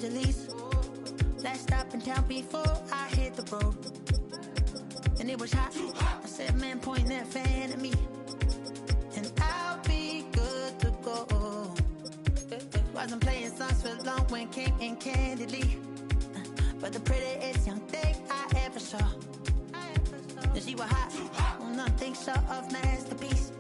Angeles. Last stop in town before I hit the road. And it was hot. I said, man, point that fan at me, and I'll be good to go. Wasn't playing songs for long when came in candidly, but the prettiest young thing I ever saw. And she was hot, nothing short of masterpiece.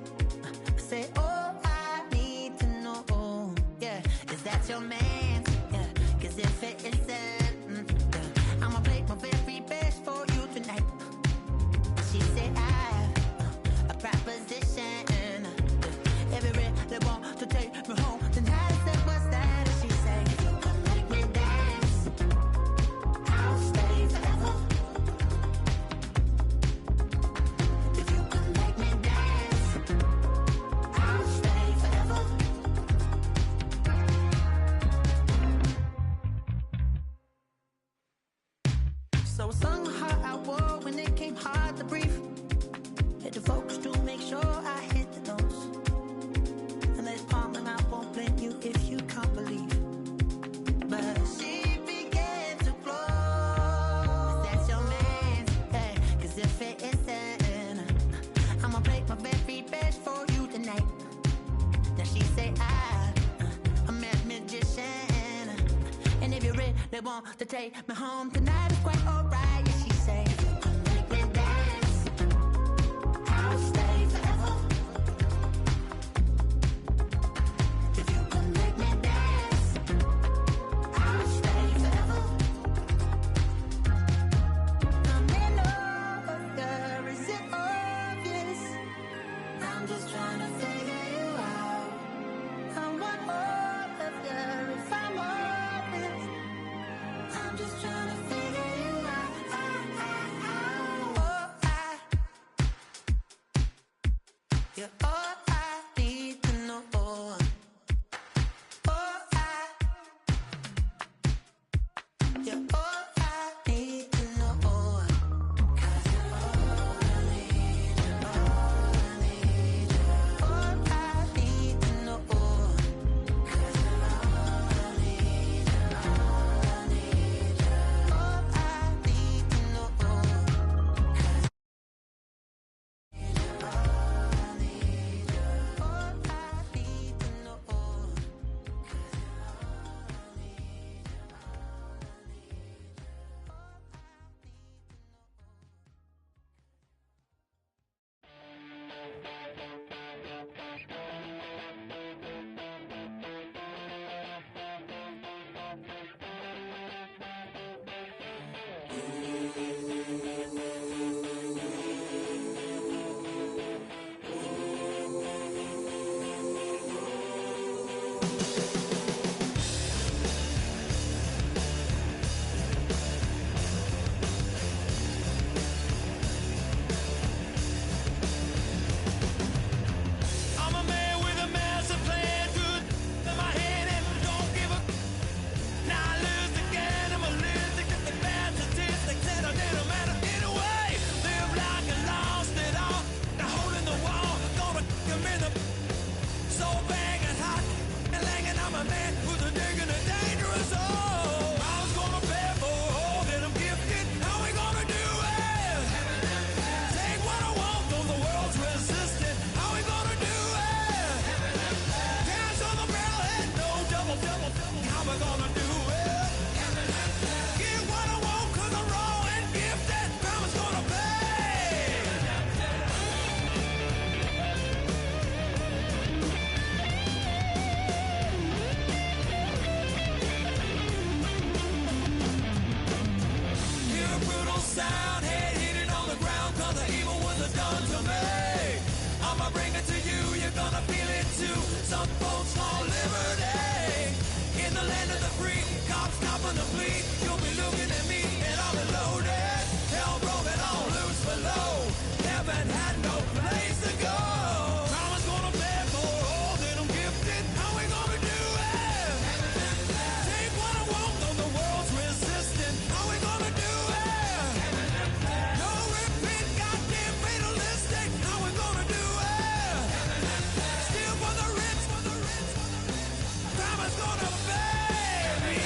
I said, oh, I need to know, yeah, is that your man? Yeah, cause if it isn't, yeah, I'ma play my very best for you tonight. She said, I have a proposition. Every red they want to take me home tonight. I said, what's that? And she said, if you come make me dance, I'll stay forever. If you come make me dance, I'll stay forever. So I sung how I wore when it came hard to breathe. Had to focus to make sure I hit the notes. And let's palm and I won't blame you if you can't believe. But she began to glow. That's your man, hey, cause if it isn't, I'ma play my very best for you tonight. Then she say I'm a magician, and if you're ready, they want to take me home tonight. It's quite alright, yeah, she say, come make me dance, I'll stay forever. If you come make me dance, I'll stay forever. I'm in love, yeah, is it obvious? I'm just trying to figure you out. I want all of you if I'm honest. I'm just trying to figure you out. Oh, you're all I need to know. Oh, you're all I need to know. 'Cause you're all I need, you're all I need, you're all I need to know. 'Cause you're all I need, you're all I need, you're all I need to know. 'Cause you're all I need, you're all I need to know. 'Cause you're all I need, I'm a man with a master plan, good in my head and don't give up. Now I lose again, I'm a loser, get the bad statistics and it don't matter anyway. Live like I lost it all, now holding the wall, gonna come in the so bang and hot and langing. I'm a man who's a digging a dangerous hole. I was gonna pay for all that I'm gifted, how we gonna do it? Take what I want, though the world's resistant, how we gonna do it? Hands on the barrel head, no double, how we gonna do it? Get what I want, 'cause I'm raw and gifted, karma's gonna pay. Hear a brutal sound, head hitting on the ground, 'cause the evil ones are done to me. I'ma bring it to you, you're gonna feel it too. Some folks want liberty in the land of the free. Cops copping the plea, you'll be looking at me and I'll be loaded. Hell broken on loose below, heaven had no place to go. Karma's gonna pay for all that I'm gifted, how we gonna do it? Take what I want, though the world's resistant, how we gonna do it? No repeat, goddamn fatalistic, how we gonna do it? Steal for the rich, karma's gonna pay me.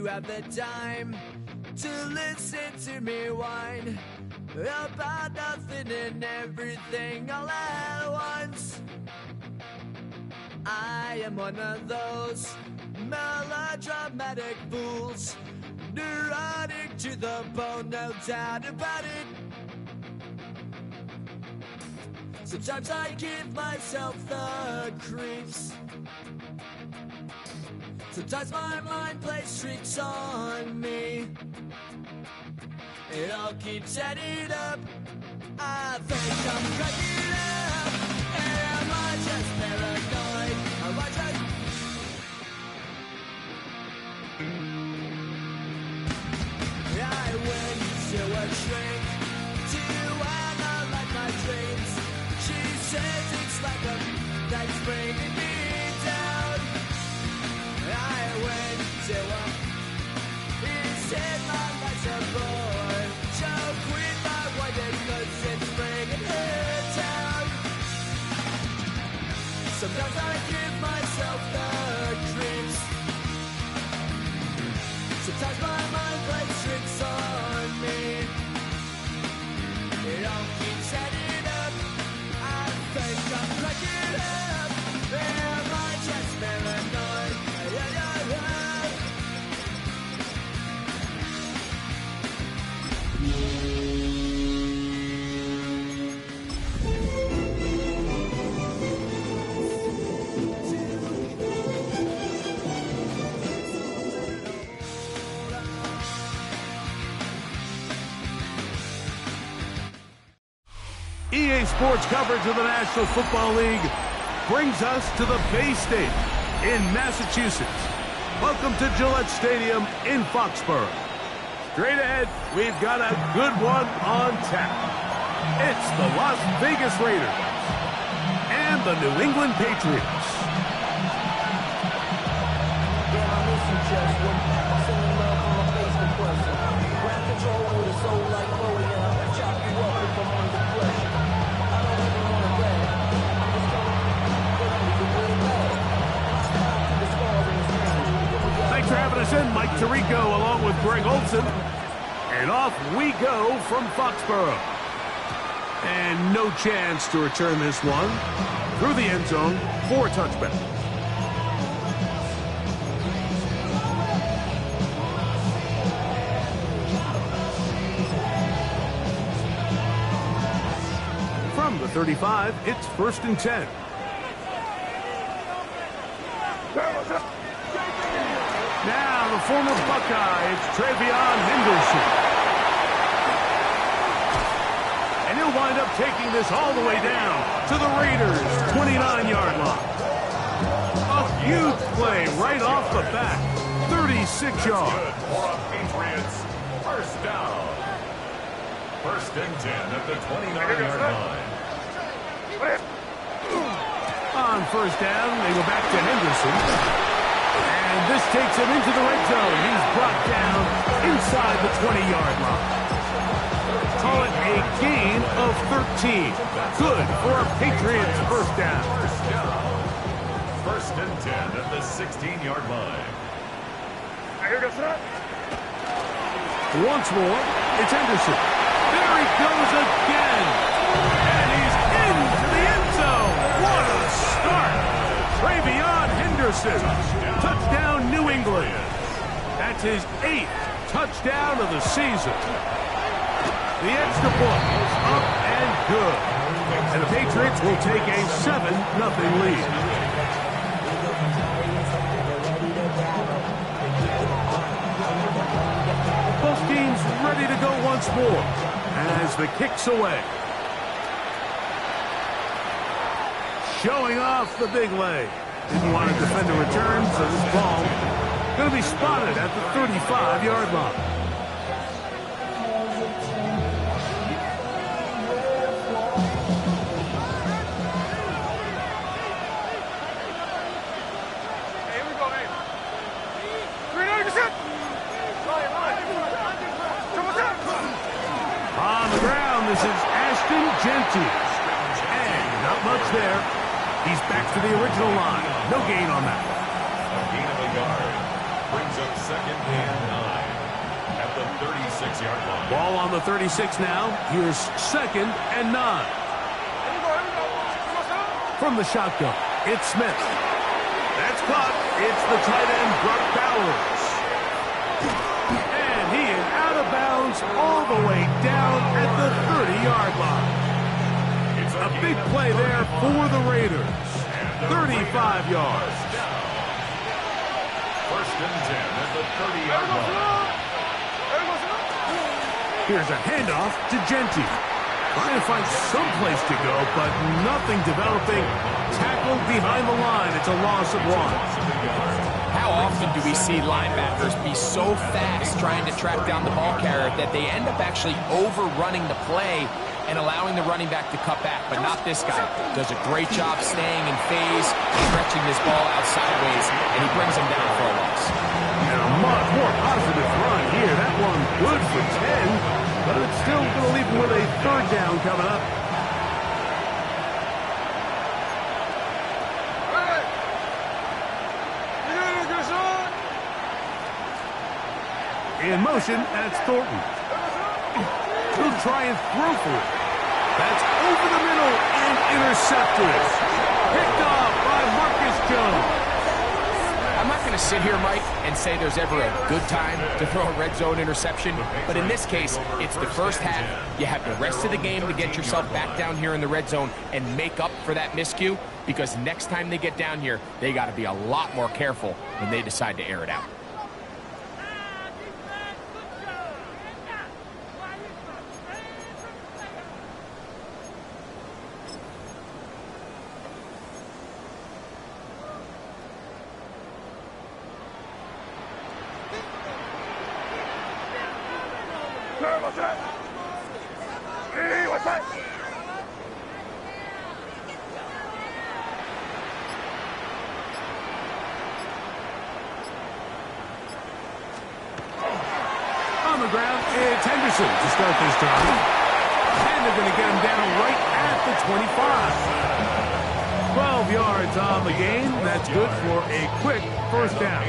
have the time to listen to me whine about nothing and everything all at once. I am one of those melodramatic fools, neurotic to the bone, no doubt about it. Sometimes I give myself the creeps. Sometimes my mind plays tricks on me. It all keeps adding up. I think I'm cracking up. Am I just paranoid? Am I just... I went to a shrink to analyze my dreams. She says it's like a that's bringing me down. I went to a... He said my life's a bore. So quit my wife because it's bringing her down. Sometimes I give myself the creeps. Sometimes my mind plays tricks on me. It all keeps adding up. I think I'm cracking up. Am I just paranoid? EA Sports coverage of the National Football League brings us to the Bay State in Massachusetts. Welcome to Gillette Stadium in Foxborough. Straight ahead, we've got a good one on tap. It's the Las Vegas Raiders and the New England Patriots. Thanks for having us in, Mike Tirico, along with Greg Olson. And off we go from Foxborough. And no chance to return this one through the end zone for a touchback. From the 35, it's 1st and 10. Now the former Buckeye, it's Travion Henderson. And he'll wind up taking this all the way down to the Raiders' 29-yard line. A huge play right off the bat, 36 yards. Patriots, first down. 1st and 10 at the 29-yard line. On 1st down, they go back to Henderson. And this takes him into the red zone. He's brought down inside the 20-yard line. Call it a gain of 13. Good for a Patriots first down. 1st and 10 at the 16-yard line. Once more, it's Henderson. There he goes again. And he's into the end zone. What a start. Travion Henderson. Touchdown, New England. That's his 8th touchdown of the season. The extra point is up and good. And the Patriots will take a 7-0 lead. Both teams ready to go once more as the kick's away. Showing off the big leg. Didn't want to defend a return, so this ball going to be spotted at the 35-yard line. On the ground, this is Ashton Jeanty. And not much there. He's back to the original line. No gain on that. A gain of a yard. brings up 2nd and 9 at the 36-yard line. Ball on the 36 now. Here's 2nd and 9. From the shotgun, it's Smith. That's caught. It's the tight end, Brock Bowers. And he is out of bounds all the way down at the 30-yard line. A big play there for the Raiders. 35 yards. 1st and 10 at the 30-yard line. Here's a handoff to Genty. Trying to find some place to go, but nothing developing. Tackled behind the line. It's a loss of 1. How often do we see linebackers be so fast trying to track down the ball carrier that they end up actually overrunning the play and allowing the running back to cut back? But not this guy. Does a great job staying in phase, stretching this ball out sideways, and he brings him down for a loss. And a much more positive run here. That one good for 10, but it's still going to leave him with a 3rd down coming up. In motion, that's Thornton. He'll try and throw for it. That's over the middle and intercepted. Picked off by Marcus Jones. I'm not going to sit here, Mike, and say there's ever a good time to throw a red zone interception, but in this case, it's the first half. You have the rest of the game to get yourself back down here in the red zone and make up for that miscue, because next time they get down here, they got to be a lot more careful when they decide to air it out. On the ground, it's Henderson to start this drive. And they're going to get him down right at the 25. 12 yards on the game. That's good for a quick 1st down.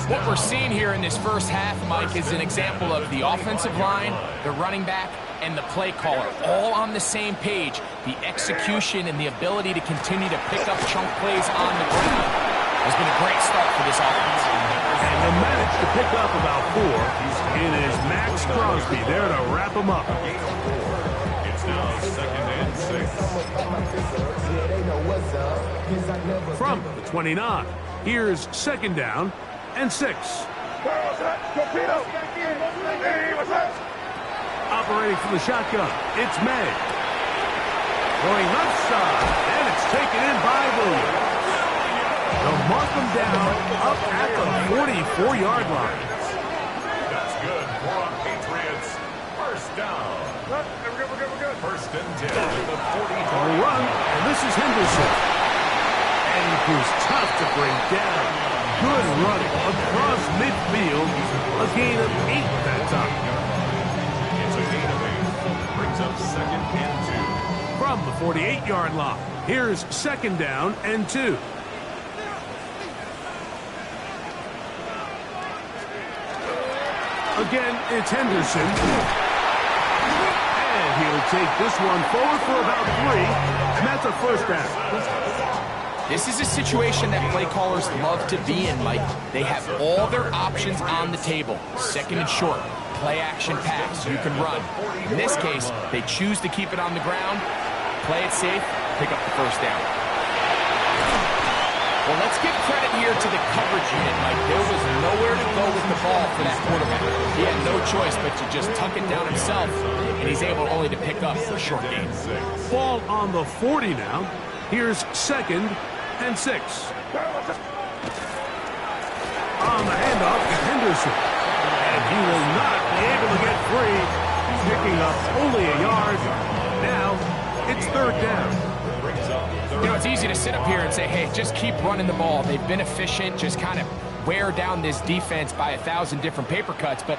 What we're seeing here in this first half, Mike, is an example of the offensive line, the running back, and the play caller all on the same page. The execution and the ability to continue to pick up chunk plays on the ground has been a great start for this offense. And they managed to pick up about 4. It is Max Crosby there to wrap him up. It's now 2nd and 6. From the 29, here's 2nd down and 6. Operating from the shotgun, it's May. Going left side, and it's taken in by Williams. They'll mark him down up at the 44-yard line. That's good for our Patriots. 1st down. 1st and 10 at the 40. On the run, and this is Henderson. And who's tough to bring down. Good running across midfield. A gain of 8 that time. It's a gain of 8. Brings up 2nd and 2. From the 48-yard line, here's 2nd down and 2. Again, it's Henderson. And he'll take this one forward for about 3, and that's a 1st down. This is a situation that play callers love to be in, Mike. They have all their options on the table. 2nd and short, play action pass, you can run. In this case, they choose to keep it on the ground, play it safe, pick up the 1st down. Well, let's give credit here to the coverage unit, Mike. There was nowhere to go with the ball for that quarterback. He had no choice but to just tuck it down himself, and he's able only to pick up a short gain. Ball on the 40 now. Here's 2nd and 6. On the handoff to Henderson. And he will not be able to get free. Picking up only a yard. Now it's 3rd down. You know, it's easy to sit up here and say, hey, just keep running the ball. They've been efficient, just kind of wear down this defense by 1,000 different paper cuts. But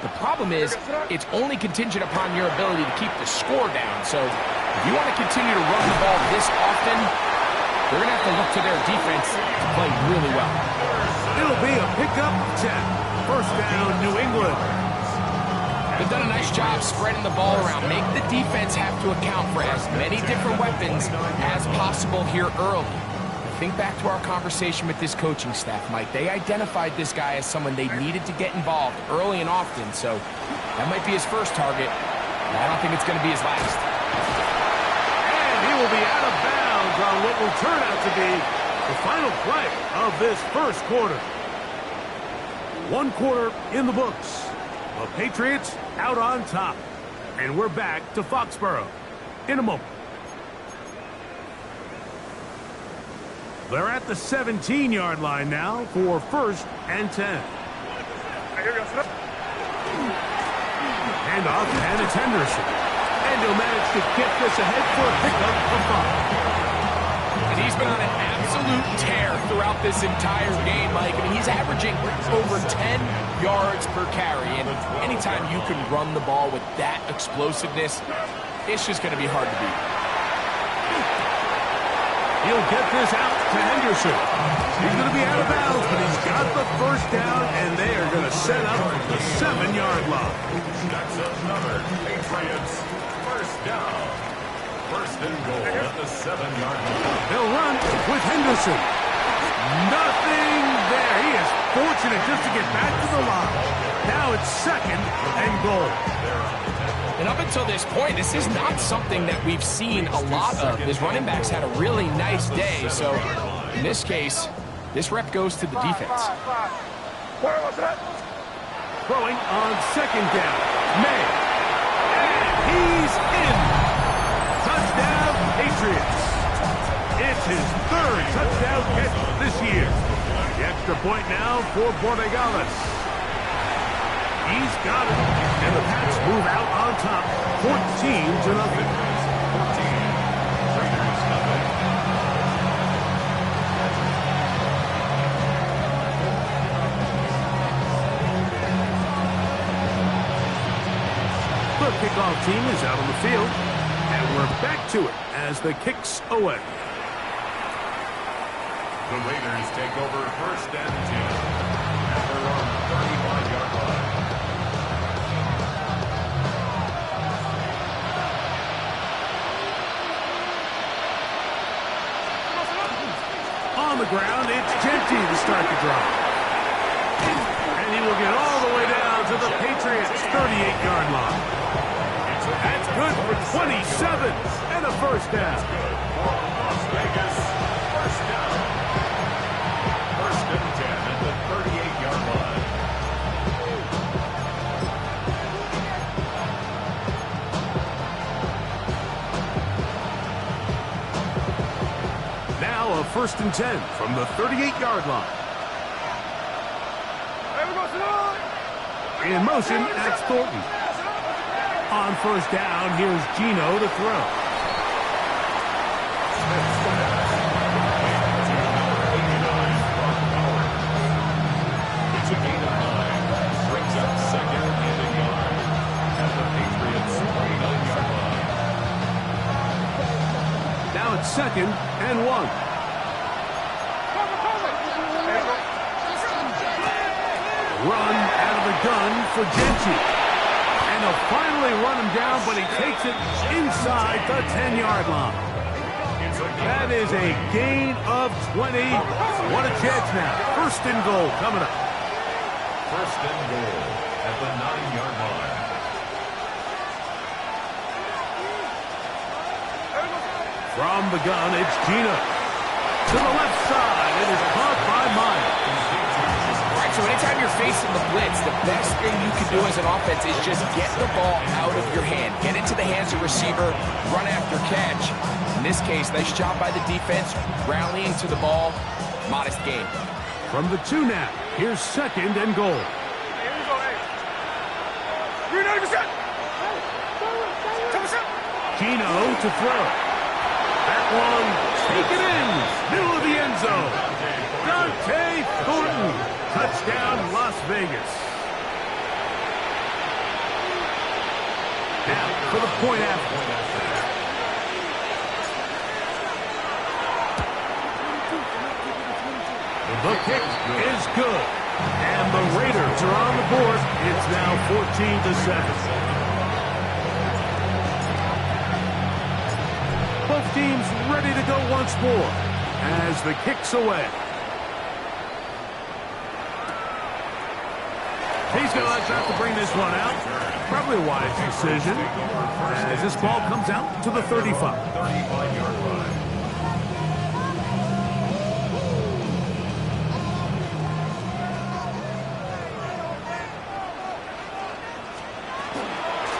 the problem is it's only contingent upon your ability to keep the score down. So if you want to continue to run the ball this often, they're going to have to look to their defense to play really well. It'll be a pickup of 10. First down, New England. They've done a nice job spreading the ball around. Make the defense have to account for as many different weapons as possible here early. Think back to our conversation with this coaching staff, Mike. They identified this guy as someone they needed to get involved early and often, so that might be his first target. But I don't think it's going to be his last. And he will be out of bounds on what will turn out to be the final play of this first quarter. One quarter in the books. The Patriots out on top. And we're back to Foxborough in a moment. They're at the 17-yard line now for 1st and 10. Hand off, and it's Henderson. And he'll manage to get this ahead for a pickup of 5. And he's been on an absolute tear throughout this entire game, Mike. I mean, he's averaging over 10 yards per carry. And anytime you can run the ball with that explosiveness, it's just going to be hard to beat. He'll get this out to Henderson. He's going to be out of bounds, but he's got the first down, and they are going to set up the 7-yard line. That's another Patriots first down. First and goal at the 7-yard line. They'll run with Henderson. Nothing there. He is fortunate just to get back to the line. Now it's 2nd and goal. And up until this point, this is not something that we've seen a lot of. His running backs had a really nice day. So in this case, this rep goes to the defense. Throwing on 2nd down. May. And he's in. Touchdown, Patriots. It's his 3rd touchdown catch this year. The extra point now for Borregales. He's got it. And the Pats move out on top, 14-0. The kickoff team is out on the field, and we're back to it as the kicks away. The Raiders take over 1st and 10 at their own 35-yard line. On the ground, it's Genty to start the drive. And he will get all the way down to the Patriots' 38-yard line. That's good for 27 and a first down. Las Vegas, first down. 1st and 10 at the 38-yard line. Now a 1st and 10 from the 38-yard line. In motion, that's Thornton. On 1st down, here's Gino to throw. It's a gain of 9. Brings up 2nd and a yard at the Patriots' 29-yard line. Now it's 2nd and 1. Run out of the gun for Genty. And they'll finally run him down, but he takes it inside the 10-yard line. That is a gain of 20. What a chance now. 1st and goal coming up. 1st and goal at the 9-yard line. From the gun, it's Gino. To the left side. It is caught by Myers. So anytime you're facing the blitz, the best thing you can do as an offense is just get the ball out of your hand. Get into the hands of the receiver, run after catch. In this case, nice job by the defense, rallying to the ball. Modest gain. From the 2 now, here's 2nd and goal. Gino to throw. That one, taken in, middle of the end zone. Dante Thornton. Touchdown, Las Vegas. Now, for the point after. The kick is good. And the Raiders are on the board. It's now 14-7. Both teams ready to go once more as the kick's away. He's going to let that to bring this one out. Probably a wise decision as this ball comes out to the 35. 35-yard line.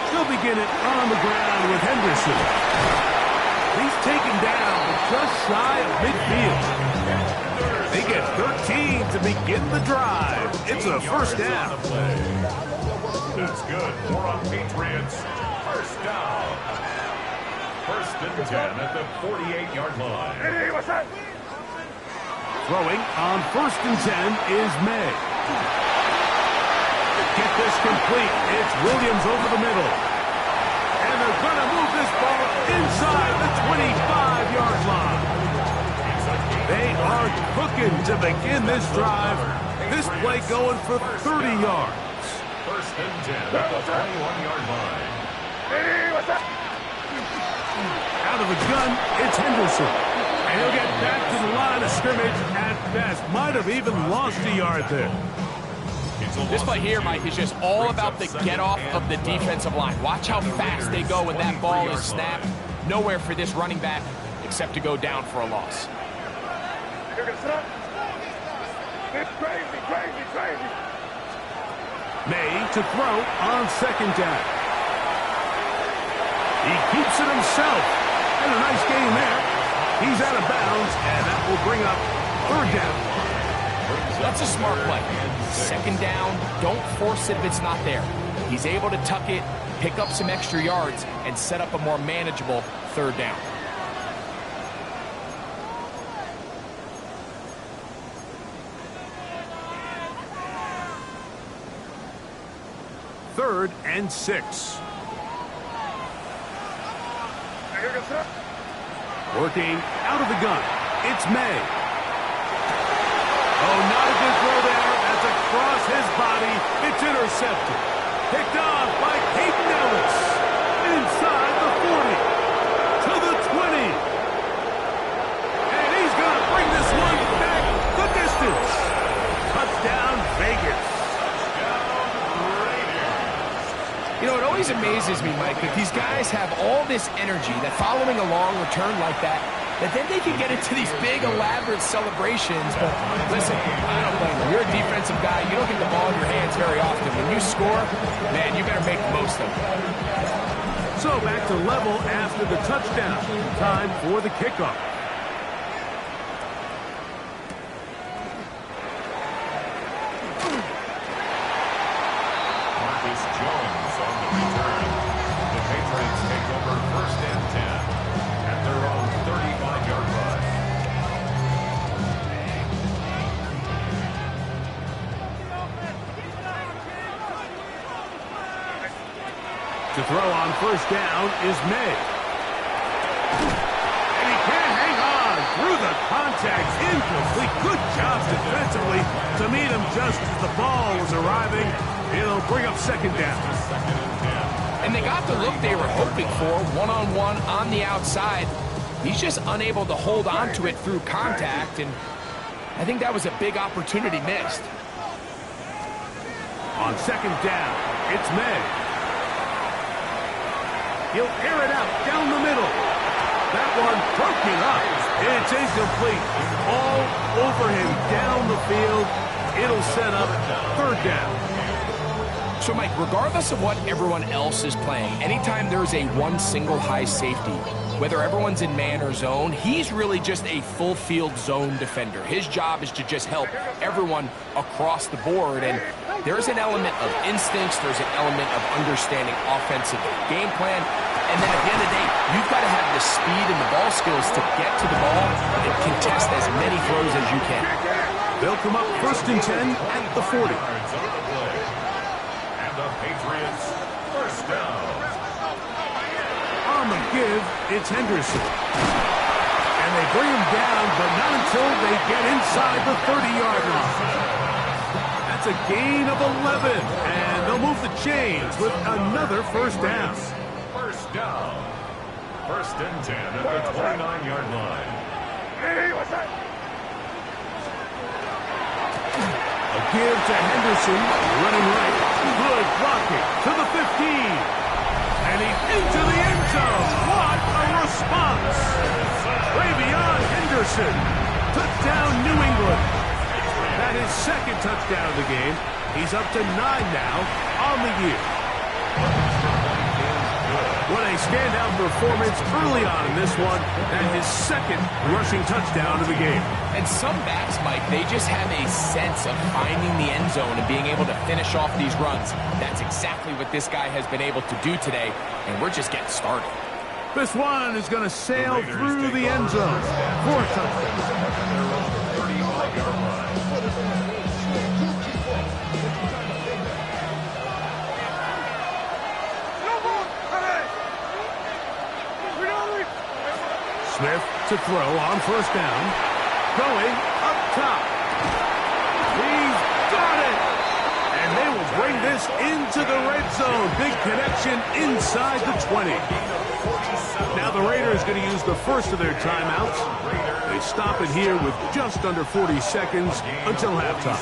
They'll begin it on the ground with Henderson. He's taken down just shy of midfield. They get 13 to begin the drive. It's a first down. That's good. More on Patriots. First down. First and 10 at the 48-yard line. Throwing on first and 10 is May. Get this complete. It's Williams over the middle. And they're going to move this ball inside the 25-yard line. They are cooking to begin this drive. This play going for 30 yards. First and 10 at the 21-yard line. Out of the gun, it's Henderson. And he'll get back to the line of scrimmage at best. Might have even lost a yard there. This play here, Mike, is just all about the get-off of the defensive line. Watch how fast they go when that ball is snapped. Nowhere for this running back except to go down for a loss. May to throw on second down. He keeps it himself. And a nice game there. He's out of bounds, and that will bring up third down. That's a smart play. Second down, don't force it if it's not there. He's able to tuck it, pick up some extra yards, and set up a more manageable third down. Third and 6. Working out of the gun. It's May. Oh, not a good throw there. That's across his body. It's intercepted. Picked off by Peyton Ellis. Inside the 40. To the 20. And he's going to bring this one back the distance. Touchdown, Vegas. You know, it always amazes me, Mike, that these guys have all this energy, that following a long return like that then they can get into these big, elaborate celebrations. But listen, I don't blame them. You're a defensive guy. You don't get the ball in your hands very often. When you score, man, you better make the most of it. So back to level after the touchdown. Time for the kickoff. Marcus Jones on the return. The Patriots take over first and 10 at their own 35-yard line. To throw on first down is May. And he can't hang on through the contact. Incomplete. Good job defensively to meet him just as the ball was arriving. It'll bring up second down. And they got the look they were hoping for, one-on-one on the outside. He's just unable to hold on to it through contact, and I think that was a big opportunity missed. On second down, it's May. He'll air it out down the middle. That one broken up. It's incomplete. All over him down the field. It'll set up third down. So, Mike, regardless of what everyone else is playing, anytime there's a one single high safety, whether everyone's in man or zone, he's really just a full field zone defender. His job is to just help everyone across the board, and there's an element of instincts, there's an element of understanding offensive game plan, and then at the end of the day, you've got to have the speed and the ball skills to get to the ball and contest as many throws as you can. They'll come up first and 10 at the 40. The Patriots first down. On the give, it's Henderson. And they bring him down, but not until they get inside inside the 30-yard line. That's a gain of 11, and they'll move the chains with another first down. First down. First and 10 at the 29-yard line. Hey, what's that? A give to Henderson, running right. Good blocking to the 15. And he's into the end zone. What a response. Travion Henderson. Touchdown, New England. That is second touchdown of the game. He's up to 9 now on the year. What a standout performance early on in this one, and his second rushing touchdown of the game. And some backs, Mike, they just have a sense of finding the end zone and being able to finish off these runs. That's exactly what this guy has been able to do today, and we're just getting started. This one is going to sail through the end zone. 4 touchdowns. Smith to throw on first down. Going up top. He's got it. And they will bring this into the red zone. Big connection inside the 20. Now the Raiders going to use the first of their timeouts. They stop it here with just under 40 seconds until halftime.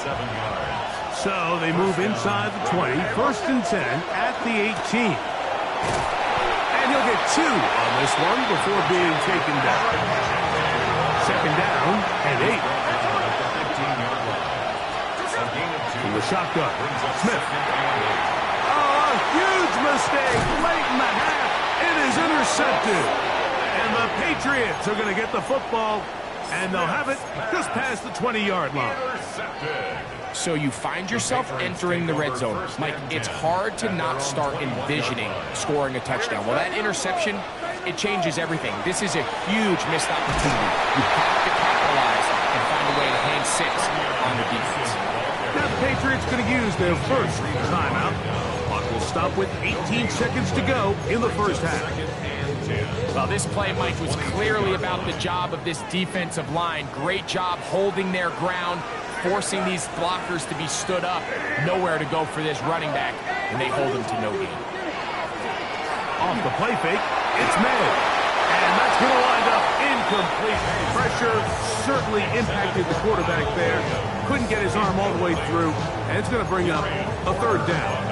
So they move inside the 20. First and 10 at the 18. And he'll get 2 on this one before being taken down. Second down and 8. From the shotgun, Smith. Oh, a huge mistake late in the half. It is intercepted. And the Patriots are going to get the football, and they'll have it just past the 20-yard line. So you find yourself entering the red zone. Mike, it's hard to not start envisioning scoring a touchdown. Well, that interception, it changes everything. This is a huge missed opportunity. You have to capitalize and find a way to hang 6 on the defense. Now the Patriots going to use their first timeout. Clock will stop with 18 seconds to go in the first half. Well, this play, Mike, was clearly about the job of this defensive line. Great job holding their ground, forcing these blockers to be stood up. Nowhere to go for this running back, and they hold him to no gain. Off the play fake, it's made. And that's going to wind up incomplete. Pressure certainly impacted the quarterback there. Couldn't get his arm all the way through, and it's going to bring up a third down.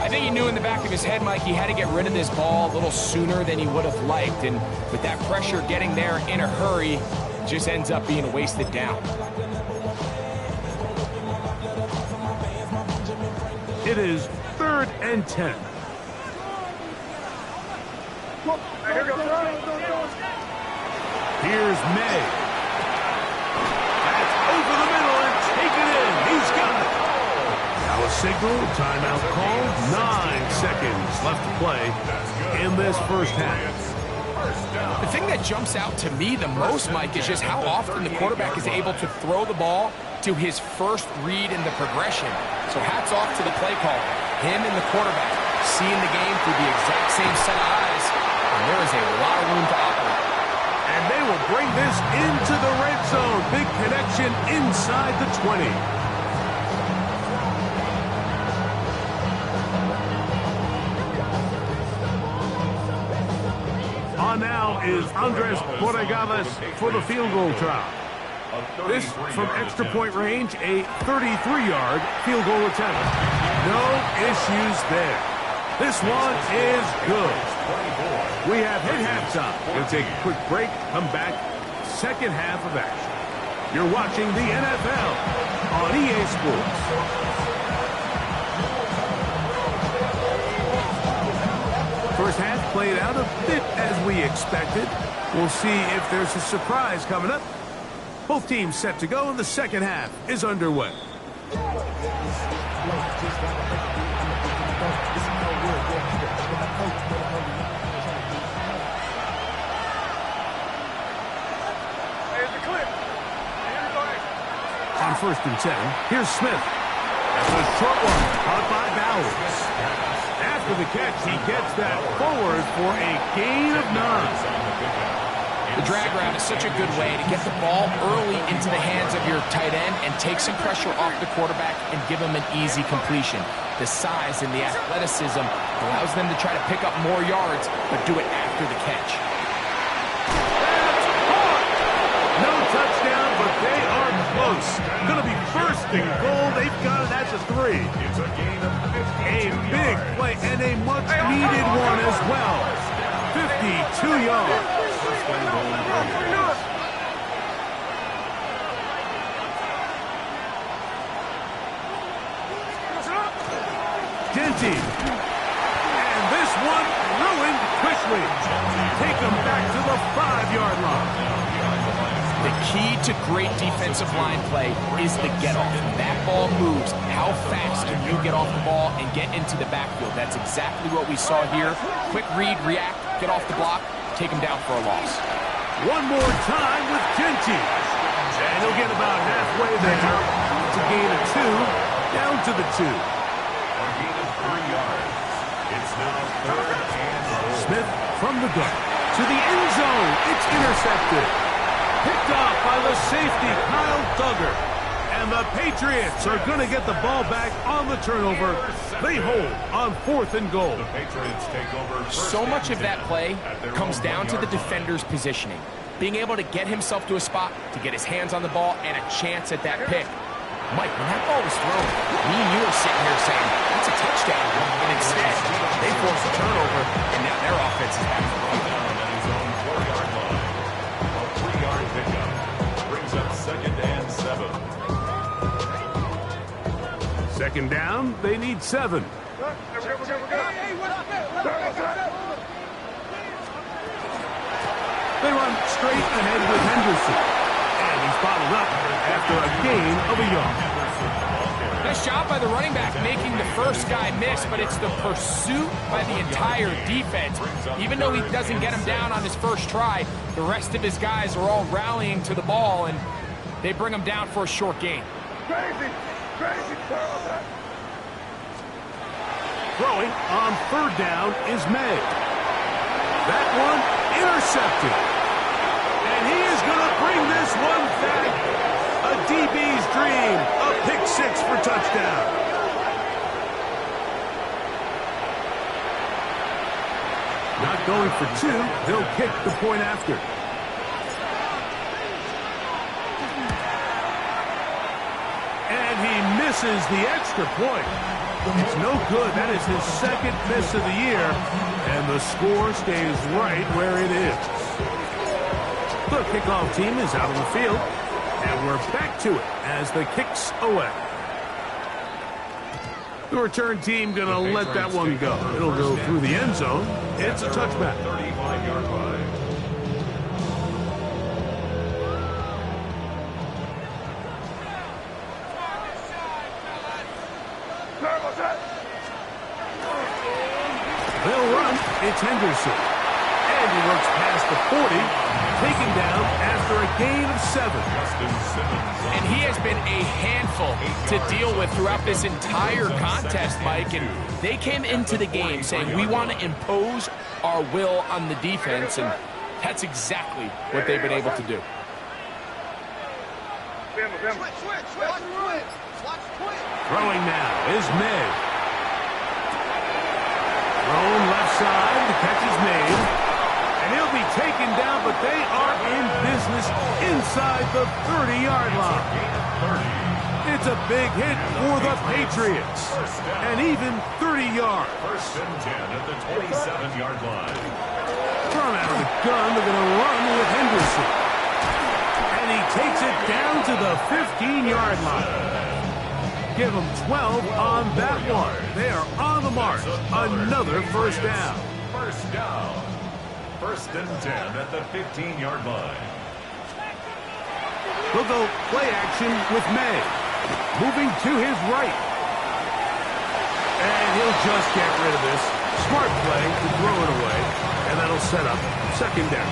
I think he knew in the back of his head, Mike, he had to get rid of this ball a little sooner than he would have liked. And with that pressure getting there in a hurry, it just ends up being a wasted down. It is 3rd and 10. Here's May. That's over the middle and taken in. He's got it. Now a signal, timeout called. 9 seconds left to play in this first half. The thing that jumps out to me the most, Mike, is just how often the quarterback is able to throw the ball to his first read in the progression. So hats off to the play caller. Him and the quarterback seeing the game through the exact same set of eyes, and there is a lot of room to operate. And they will bring this into the red zone. Big connection inside the 20. On now is Andres Borregales for the field goal try. This from extra point range, a 33-yard field goal attempt. No issues there. This one is good. We have hit halftime. We'll take a quick break, come back, second half of action. You're watching the NFL on EA Sports. First half played out a bit as we expected. We'll see if there's a surprise coming up. Both teams set to go, and the second half is underway. On 1st and 10, here's Smith. That's a short one, caught by Bowers. After the catch, he gets that forward for a gain of 9. The drag route is such a good way to get the ball early into the hands of your tight end and take some pressure off the quarterback and give him an easy completion. The size and the athleticism allows them to try to pick up more yards, but do it after the catch. No touchdown, but they are close. Going to be first and goal. They've got it at the 3. It's a gain of 52 A big yards. play and a much-needed one as well. 52 yards. Denty. And this one ruined quickly. Take them back to the 5-yard line. The key to great defensive line play is the get-off. That ball moves. How fast can you get off the ball and get into the backfield? That's exactly what we saw here. Quick read, react, get off the block, take him down for a loss. One more time with Denty. And he'll get about halfway there. It's a gain of 2, down to the 2. A gain of 3 yards. It's now 3rd and goal. Smith from the gun to the end zone. It's intercepted. Picked off by the safety, Kyle Duggar. And the Patriots are going to get the ball back on the turnover. They hold on 4th and goal. The Patriots take over first So and much of that 10 play at their comes own down to the 1-yard line. defender's positioning. Being able to get himself to a spot, to get his hands on the ball, and a chance at that pick. Mike, when that ball was thrown, me and you were sitting here saying, that's a touchdown. And instead, they forced a turnover, and now their offense is back to the run. Down at his own 4-yard line. A 3-yard pickup brings up 2nd and 7. 2nd down, they need 7. They run straight ahead with Henderson. And he's bottled up after a gain of a yard. Nice job by the running back making the first guy miss, but it's the pursuit by the entire defense. Even though he doesn't get him down on his first try, the rest of his guys are all rallying to the ball, and they bring him down for a short gain. Throwing on 3rd down is May. That one intercepted. And he is going to bring this one back. A DB's dream. A pick 6 for touchdown. Not going for 2. They'll kick the point after. And he misses the extra point. It's no good. That is his 2nd miss of the year. And the score stays right where it is. The kickoff team is out on the field. And we're back to it as the kick's away. The return team going to let that one go. It'll go through the end zone. It's a touchback. 35-yard line. They'll run. It's Henderson. And he works past the 40, taken down after a gain of 7. Justin Simmons. And he has been a handful to deal with throughout this entire contest, Mike. And they came into the game saying, we want to impose our will on the defense, and that's exactly what they've been able to do. Throwing now is May. Thrown left side, the catch is made. And he'll be taken down, but they are in business inside the 30-yard line. It's a big hit for the Patriots. And even 30 yards. 1st and 10 at the 27-yard line. From out of the gun, they're going to run with Henderson. And he takes it down to the 15-yard line. Give them 12 on that one. They are on the mark. Another 1st down. 1st down. 1st and 10 at the 15-yard line. They'll go play action with May. Moving to his right. And he'll just get rid of this. Smart play to throw it away. And that'll set up 2nd down.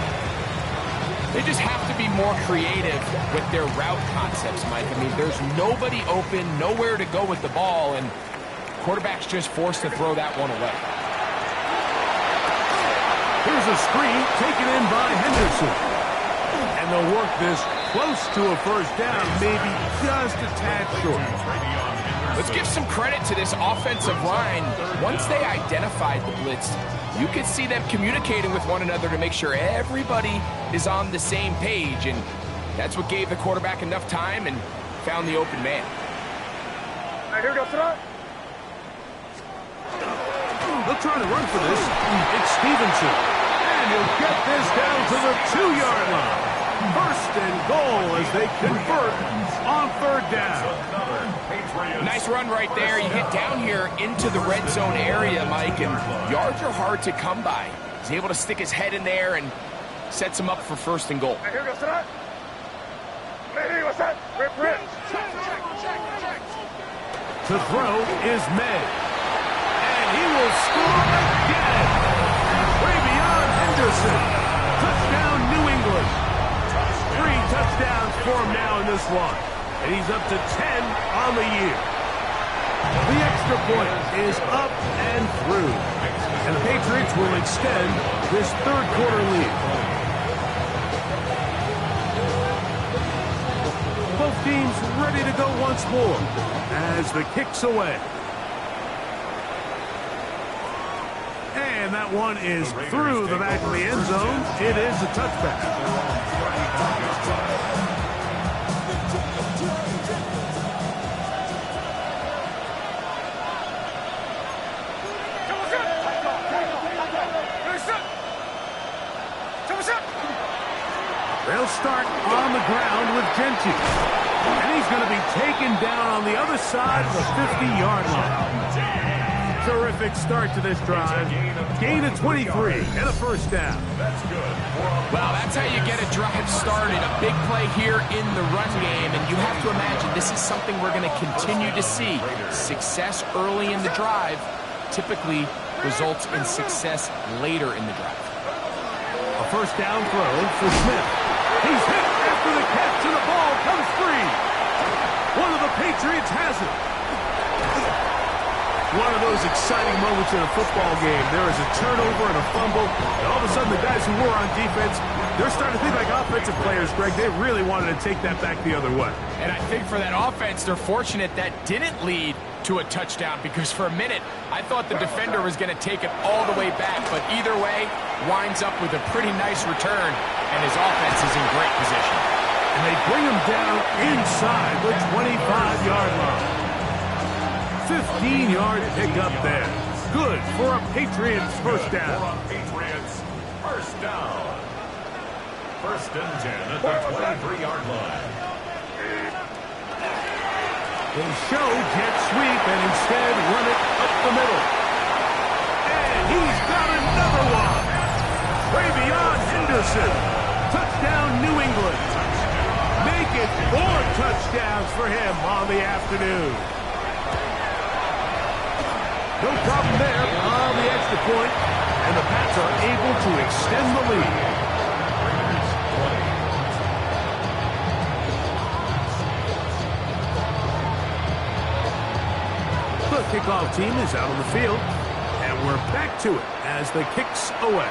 They just have to be more creative with their route concepts, Mike. I mean, there's nobody open, nowhere to go with the ball, and quarterback's just forced to throw that one away. Here's a screen taken in by Henderson. and they'll work this close to a first down, maybe just a tad short. Let's give some credit to this offensive line. Once they identified the blitz, you could see them communicating with one another to make sure everybody is on the same page, and that's what gave the quarterback enough time and found the open man. They'll try to run for this. It's Stevenson. And he'll get this down to the 2-yard line. First and goal as they convert on third down. Nice run right there. You get down here into the red zone area, Mike, and yards are hard to come by. He's able to stick his head in there and sets him up for first and goal. To throw is May. And he will score again. Travion Henderson. Touchdown, New England. 3 touchdowns for him now in this one. And he's up to 10 on the year. The extra point is up and through. And the Patriots will extend this third quarter lead. Both teams ready to go once more as the kick's away. And that one is through the back of the end zone. It is a touchback. They'll start on the ground with Genty. And he's going to be taken down on the other side of the 50-yard line. Terrific start to this drive. Gain of 23 and a first down. That's good. Well, that's how you get a drive started. A big play here in the run game. And you have to imagine this is something we're going to continue to see. Success early in the drive typically results in success later in the drive. A first down throw for Smith. He's hit after the catch, and the ball comes free. One of the Patriots has it. One of those exciting moments in a football game. There is a turnover and a fumble, and all of a sudden the guys who were on defense, they're starting to think like offensive players, Greg. They really wanted to take that back the other way. And I think for that offense, they're fortunate that didn't lead to a touchdown, because for a minute, I thought the defender was going to take it all the way back, but either way, winds up with a pretty nice return, and his offense is in great position. And they bring him down inside the 25-yard line. 15-yard pickup there. Good for a Patriots first down. Patriots first down. First and 10 at the 23-yard line. They show jet sweep and instead run it up the middle. And he's got another one. Travion Henderson. Touchdown, New England. Make it 4 touchdowns for him on the afternoon. No problem there on the extra point, and the Pats are able to extend the lead. The kickoff team is out on the field, and we're back to it as the kick's away.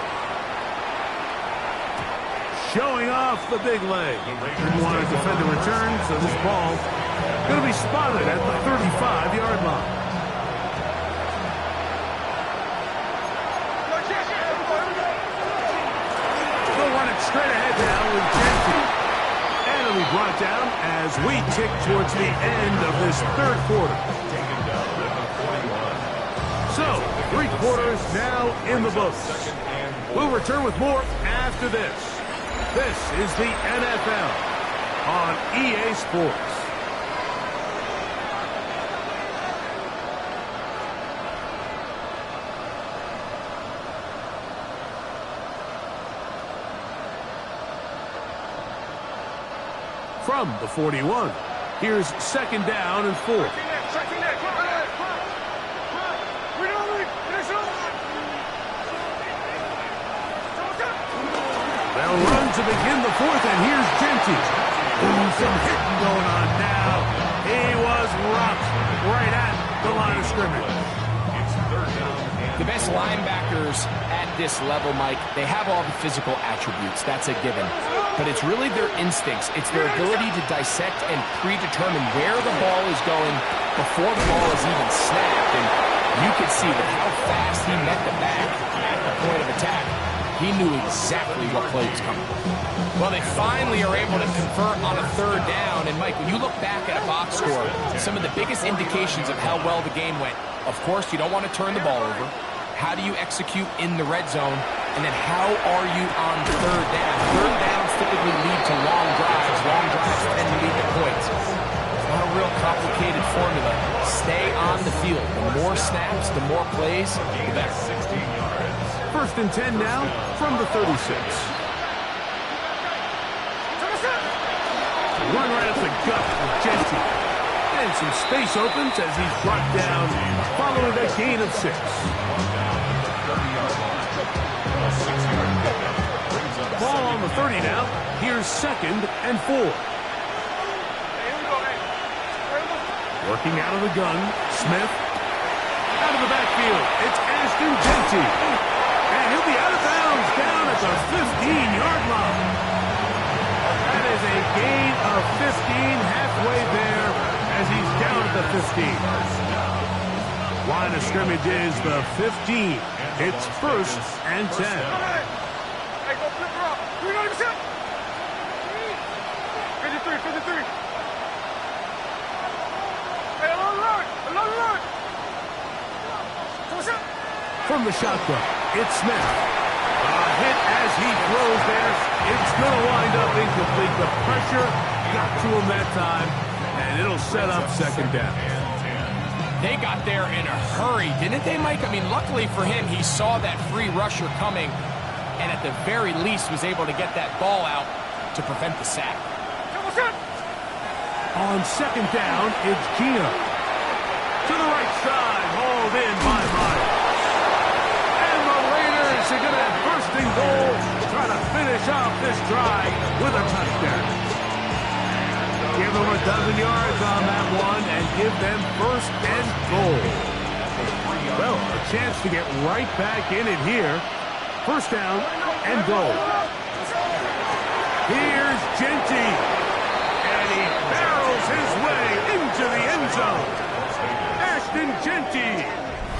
Showing off the big leg. Didn't want to defend the return, so this ball going to be spotted at the 35-yard line. Straight ahead now with Genty. And it'll be brought down as we tick towards the end of this third quarter. So, 3 quarters now in the books. We'll return with more after this. This is the NFL on EA Sports. From the 41, here's second down and 4. They'll run to begin the 4th, and here's Genty. Some hitting going on now. He was rocked right at the line of scrimmage. The best linebackers at this level, Mike, they have all the physical attributes. That's a given. but it's really their instincts. It's their ability to dissect and predetermine where the ball is going before the ball is even snapped. And you could see with how fast he met the back at the point of attack, he knew exactly what play was coming. Well, they finally are able to convert on a third down. And, Mike, when you look back at a box score, some of the biggest indications of how well the game went, of course, you don't want to turn the ball over. How do you execute in the red zone? And then how are you on third down? Third downs typically lead to long drives. Long drives tend to lead to points. It's not a real complicated formula. Stay on the field. The more snaps, the more plays, the better. 16 yards. First and 10 now from the 36. Run right up the gut with Genty. And some space opens as he's brought down following a gain of 6. Ball on the 30 now. Here's 2nd and 4. Working out of the gun. Smith. Out of the backfield. It's Ashton Genty. And he'll be out of bounds down at the 15-yard line. That is a gain of 15 halfway there as he's down at the 15. Line of scrimmage is the 15. It's 1st and 10. From the shotgun, it's Smith. A hit as he throws there. It's going to wind up incomplete. The pressure got to him that time, and it'll set up 2nd down. They got there in a hurry, didn't they, Mike? I mean, luckily for him, he saw that free rusher coming, and at the very least was able to get that ball out to prevent the sack. On 2nd down, it's Gino. To the right side, hauled in by Myers. And the Raiders are going to have 1st and goal, trying to finish off this drive with a touchdown. Give them a dozen yards on that one and give them 1st and goal. Well, a chance to get right back in it here. 1st down and goal. Here's Genty. And he barrels his way into the end zone. Ashton Genty.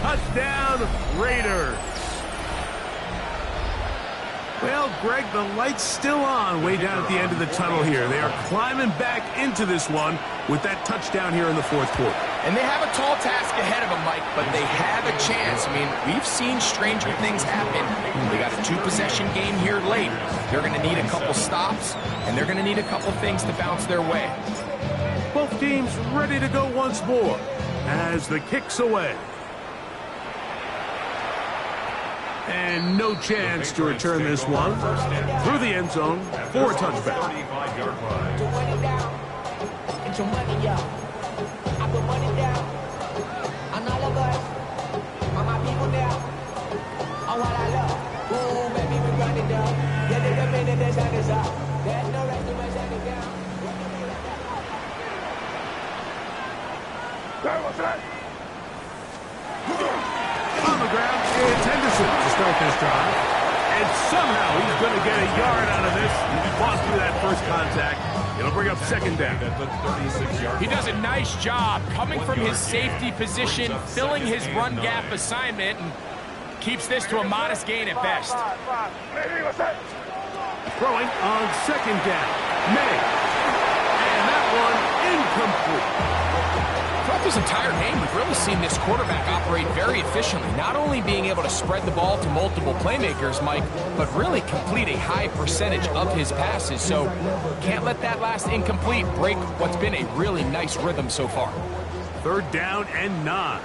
Touchdown, Raiders. Well, Greg, the light's still on way down at the end of the tunnel here. They are climbing back into this one with that touchdown here in the 4th quarter. And they have a tall task ahead of them, Mike, but they have a chance. I mean, we've seen stranger things happen. They got a 2-possession game here late. They're going to need a couple stops, and they're going to need a couple things to bounce their way. Both teams ready to go once more as the kick's away. And no chance to return this one through the end zone for a touchback. On the ground, it's Henderson to start this drive. And somehow he's going to get a yard out of this. He fought through that first contact. It'll bring up 2nd down. He does a nice job coming from his safety position, filling his run gap assignment, and keeps this to a modest gain at best. Throwing on 2nd down. May. And that one incomplete. Throughout this entire game, we've really seen this quarterback operate very efficiently, not only being able to spread the ball to multiple playmakers, Mike, but really complete a high percentage of his passes. So can't let that last incomplete break what's been a really nice rhythm so far. 3rd down and 9.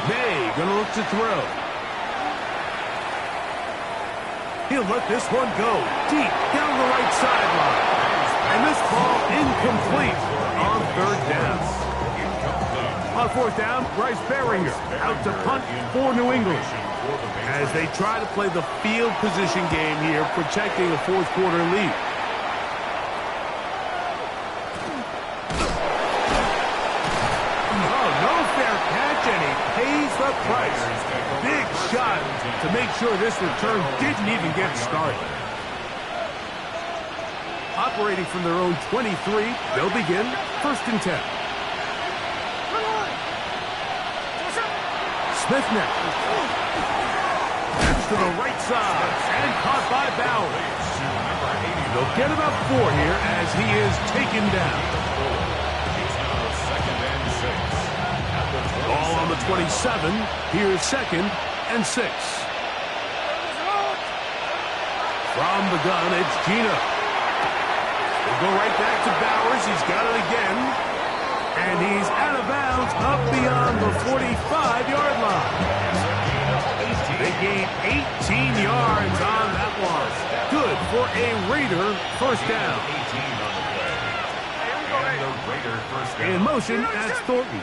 May gonna look to throw. He'll let this one go deep down the right sideline. And this ball incomplete on 3rd down. On 4th down, Bryce Baringer out to punt for New England as they try to play the field position game here, protecting a 4th quarter lead. Oh, no fair catch, and he pays the price. to make sure this return didn't even get started. Operating from their own 23, they'll begin 1st and 10. Smith next. That's to the right side and caught by Bowers. They'll get about 4 here as he is taken down. Ball on the 27. Here's 2nd and 6. From the gun, it's Gino. They go right back to Bowers. He's got it again. And he's out of bounds up beyond the 45-yard line. They gain 18 yards on that one. Good for a Raider first down. In motion, that's Thornton.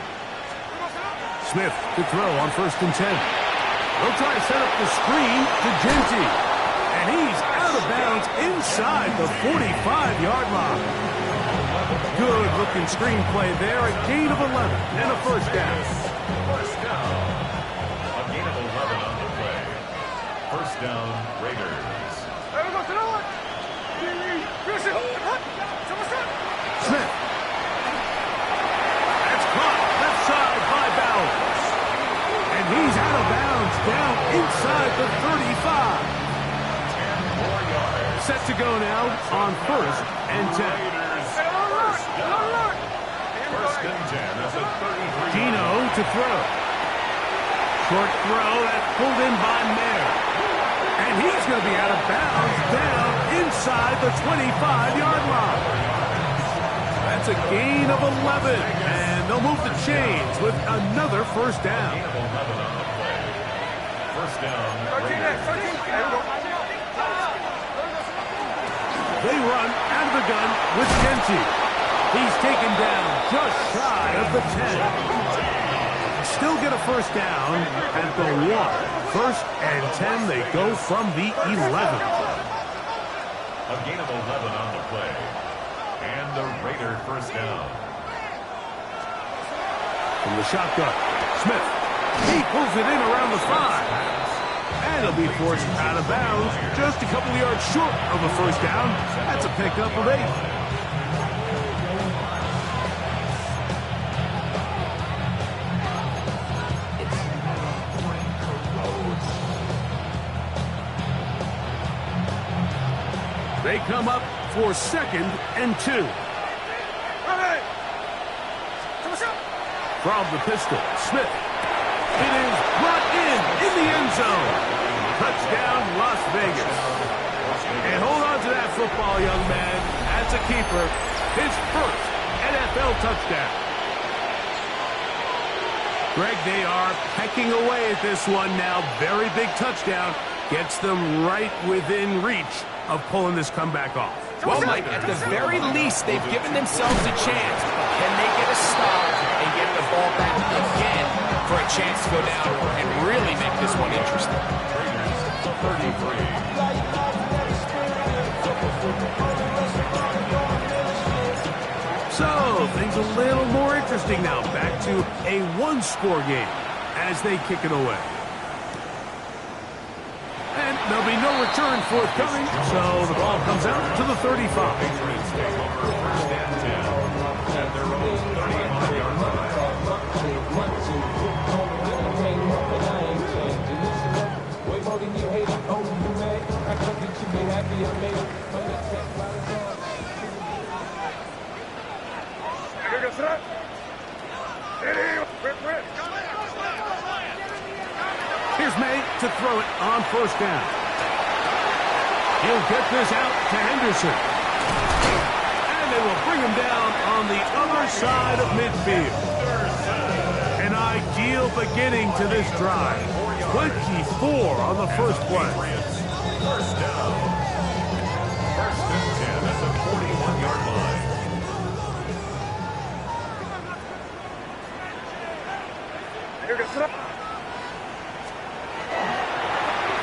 Smith to throw on 1st and 10. They'll try to set up the screen to Genty. And he's out of bounds inside the 45-yard line. Good-looking screen play there. A gain of 11 and a first down. First down. A gain of 11 on the play. First down, Raiders. Smith. That's caught left side by Bowers. And he's out of bounds down inside the 35. 10 more yards. Set to go now on 1st and 10. First and 10 at the 33. Gino to throw. Short throw that's pulled in by Mayer. And he's going to be out of bounds down inside the 25-yard line. That's a gain of 11. And they'll move the chains with another first down. Gain of 11 on the play. First down, Raiders. They run out of the gun with Genty. He's taken down just shy of the 10. Still get a first down at the 1. 1st and 10, they go from the 11. A gain of 11 on the play. And the Raider first down. From the shotgun, Smith. He pulls it in around the 5. And he'll be forced out of bounds just a couple of yards short of a first down. That's a pickup of 8. They come up for 2nd and 2. From the pistol, Smith. It is brought in the end zone. Touchdown, Las Vegas. And hold on to that football, young man. That's a keeper. His first NFL touchdown. Greg, they are pecking away at this one now. Very big touchdown. Gets them right within reach of pulling this comeback off. Well, Mike, at the very least, they've given themselves a chance. Can they get a stop and get the ball back again for a chance to go down and really make this one interesting? 33. So, things a little more interesting now. Back to a one-score game as they kick it away. And there'll be no return forthcoming, so the ball comes out to the 35. Patriots take over first and 10 at their own 35-yard line. Here's May to throw it on first down. He'll get this out to Henderson. And they will bring him down on the other side of midfield. An ideal beginning to this drive. 24 on the first play. First down. First and 10 at the 41-yard line.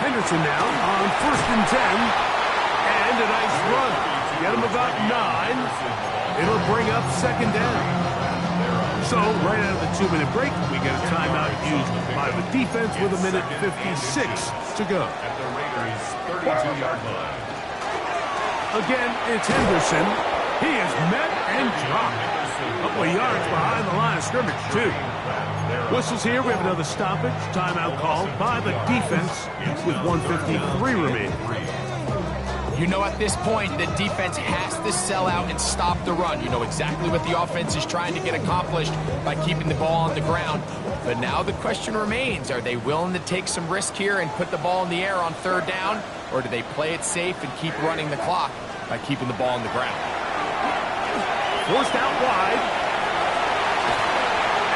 Henderson now on first and 10. And a nice run. Get him about 9. It'll bring up second down. So, right out of the 2-minute break, we get a timeout used by the defense with 1:56 to go. At the Raiders' 32-yard line. Again, it's Henderson. He is met and dropped. A couple of yards behind the line of scrimmage, too. Whistles here. We have another stoppage. Timeout called by the defense with 1:53 remaining. You know, at this point, the defense has to sell out and stop the run. You know exactly what the offense is trying to get accomplished by keeping the ball on the ground. But now the question remains, are they willing to take some risk here and put the ball in the air on 3rd down? Or do they play it safe and keep running the clock by keeping the ball on the ground? Forced out wide.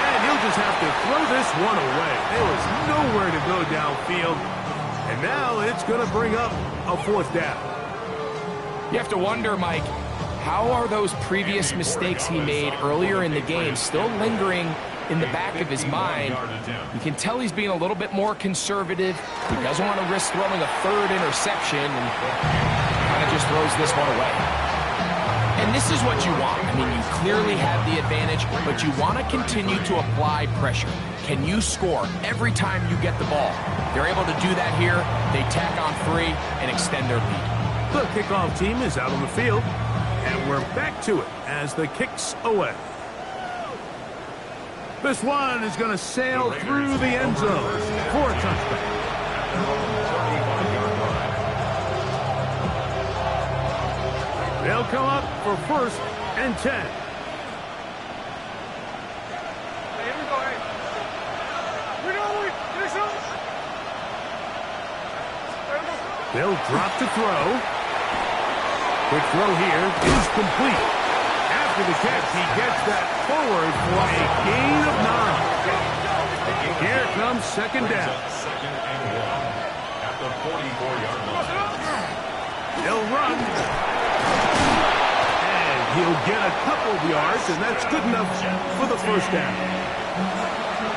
And he'll just have to throw this one away. There was nowhere to go downfield. And now it's going to bring up a 4th down. You have to wonder, Mike, how are those previous mistakes he made earlier in the game still lingering in the back of his mind? You can tell he's being a little bit more conservative. He doesn't want to risk throwing a 3rd interception and kind of just throws this one away. And this is what you want. I mean, you clearly have the advantage, but you want to continue to apply pressure. Can you score every time you get the ball? They're able to do that here. They tack on 3 and extend their lead. The kickoff team is out on the field, and we're back to it as the kick's away. This one is going to sail through the end zone for a touchback. They'll come up for 1st and 10. They'll drop to throw. Quick throw here is complete. After the catch, he gets that forward for a gain of 9. Here comes 2nd down. 2nd and 1 at the 44-yard line. He'll run. And he'll get a couple of yards, and that's good enough for the 1st down.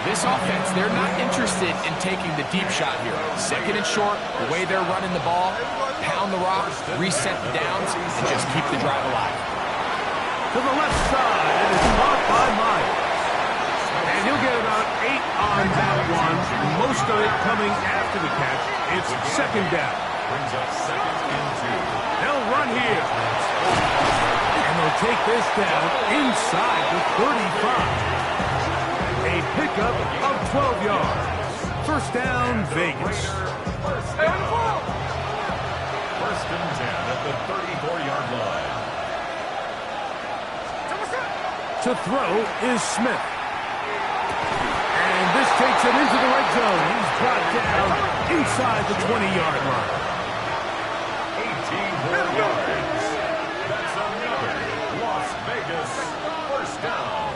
This offense, they're not interested in taking the deep shot here. 2nd and short, the way they're running the ball, pound the rock, reset the downs, and just keep the drive alive. To the left side, and it's caught by Myers. And he'll get about 8 on that one, most of it coming after the catch. It's 2nd down. Brings up 2nd and 2. They'll run here. And they'll take this down inside the 35. A pickup of 12 yards. 1st down, Vegas. 1st down. 1st and 10 at the 34-yard line. To throw is Smith. And this takes him into the red zone. He's brought down inside the 20-yard line. 18 more yards. That's another Las Vegas 1st down.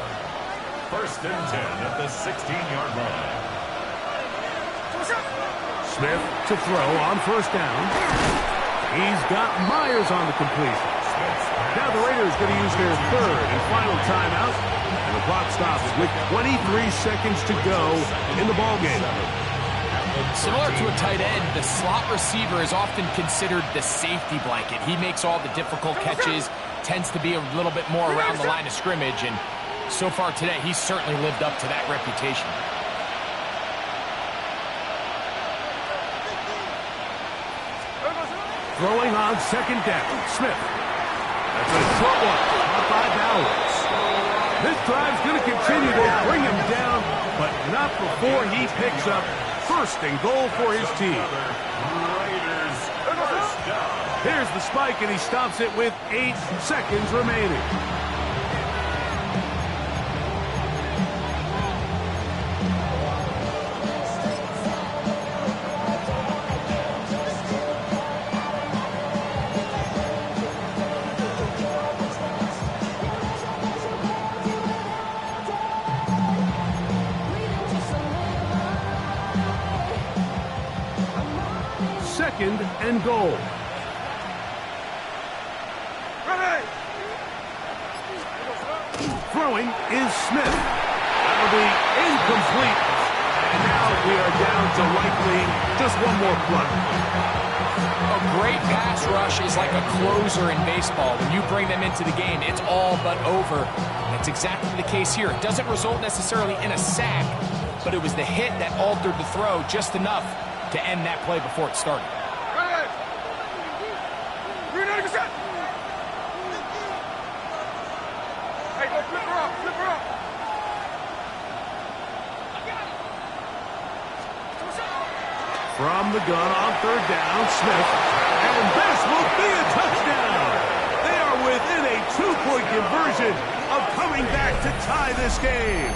1st and 10 at the 16-yard line. Smith to throw on 1st down. He's got Myers on the completion. Now the Raiders going to use their 3rd and final timeout. And the clock stops with 23 seconds to go in the ballgame. Similar to a tight end, the slot receiver is often considered the safety blanket. He makes all the difficult catches, tends to be a little bit more around the line of scrimmage, and so far today, he's certainly lived up to that reputation. Throwing on 2nd down, Smith. That's a short one, caught by Bowers. This drive's going to continue to bring him down, but not before he picks up 1st and goal for his team. Raiders 1st down. Here's the spike, and he stops it with 8 seconds remaining. Second and goal. Throwing is Smith. That'll be incomplete. And now we are down to likely just one more play. A great pass rush is like a closer in baseball. When you bring them into the game, it's all but over. That's exactly the case here. It doesn't result necessarily in a sack, but it was the hit that altered the throw just enough to end that play before it started. From the gun on third down, Smith. And this will be a touchdown. They are within a 2-point conversion of coming back to tie this game.